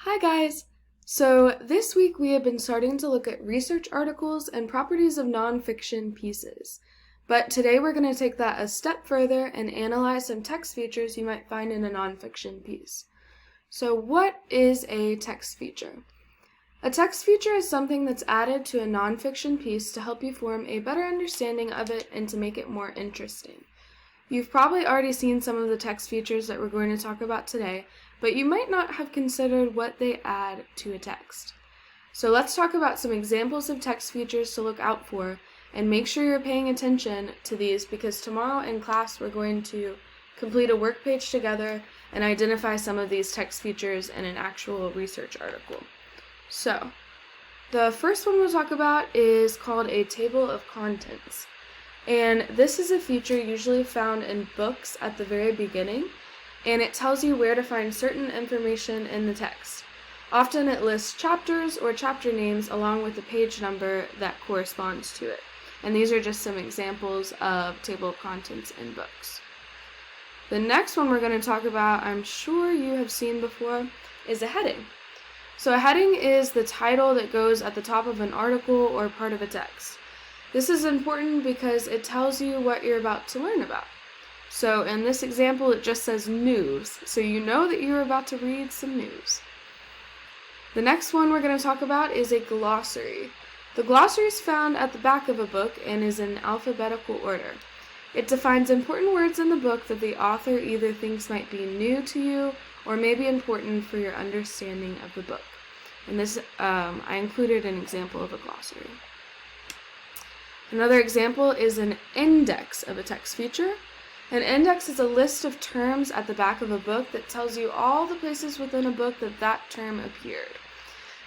Hi guys! So this week we have been starting to look at research articles and properties of nonfiction pieces. But today we're going to take that a step further and analyze some text features you might find in a nonfiction piece. So what is a text feature? A text feature is something that's added to a nonfiction piece to help you form a better understanding of it and to make it more interesting. You've probably already seen some of the text features that we're going to talk about today, but you might not have considered what they add to a text. So let's talk about some examples of text features to look out for, and make sure you're paying attention to these because tomorrow in class we're going to complete a work page together and identify some of these text features in an actual research article. So, the first one we'll talk about is called a table of contents. And this is a feature usually found in books at the very beginning, and it tells you where to find certain information in the text. Often it lists chapters or chapter names along with the page number that corresponds to it. And these are just some examples of table of contents in books. The next one we're going to talk about, I'm sure you have seen before, is a heading. So a heading is the title that goes at the top of an article or part of a text. This is important because it tells you what you're about to learn about. So in this example, it just says news, so you know that you're about to read some news. The next one we're going to talk about is a glossary. The glossary is found at the back of a book and is in alphabetical order. It defines important words in the book that the author either thinks might be new to you or may be important for your understanding of the book. And this, I included an example of a glossary. Another example is an index of a text feature. An index is a list of terms at the back of a book that tells you all the places within a book that term appeared.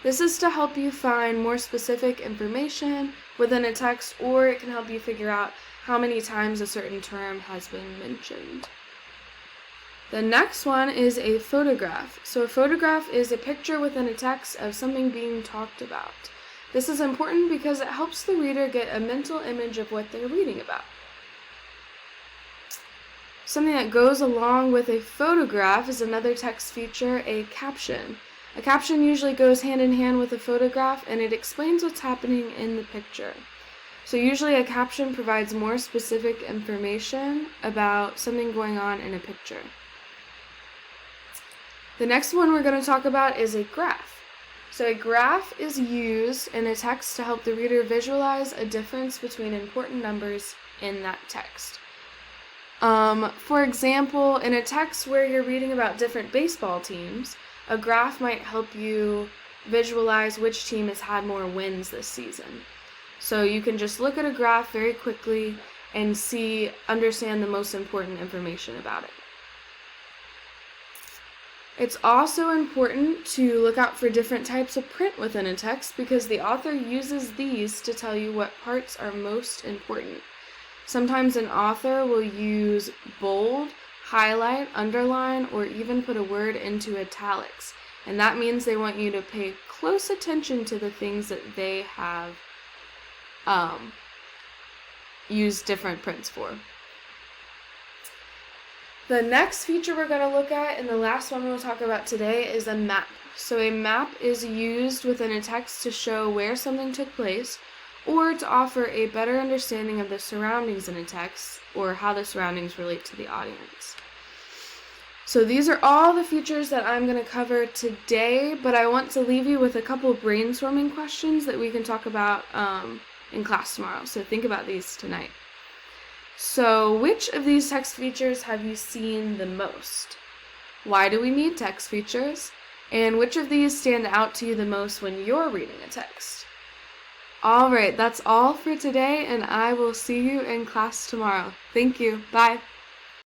This is to help you find more specific information within a text, or it can help you figure out how many times a certain term has been mentioned. The next one is a photograph. So a photograph is a picture within a text of something being talked about. This is important because it helps the reader get a mental image of what they're reading about. Something that goes along with a photograph is another text feature, a caption. A caption usually goes hand in hand with a photograph and it explains what's happening in the picture. So usually a caption provides more specific information about something going on in a picture. The next one we're going to talk about is a graph. So a graph is used in a text to help the reader visualize a difference between important numbers in that text. For example, in a text where you're reading about different baseball teams, a graph might help you visualize which team has had more wins this season. So you can just look at a graph very quickly and understand the most important information about it. It's also important to look out for different types of print within a text because the author uses these to tell you what parts are most important. Sometimes an author will use bold, highlight, underline, or even put a word into italics. And that means they want you to pay close attention to the things that they have used different prints for. The next feature we're going to look at, and the last one we'll talk about today, is a map. So a map is used within a text to show where something took place, or to offer a better understanding of the surroundings in a text, or how the surroundings relate to the audience. So these are all the features that I'm going to cover today, but I want to leave you with a couple brainstorming questions that we can talk about in class tomorrow. So think about these tonight. So which of these text features have you seen the most? Why do we need text features? And which of these stand out to you the most when you're reading a text? All right, that's all for today, and I will see you in class tomorrow. Thank you. Bye.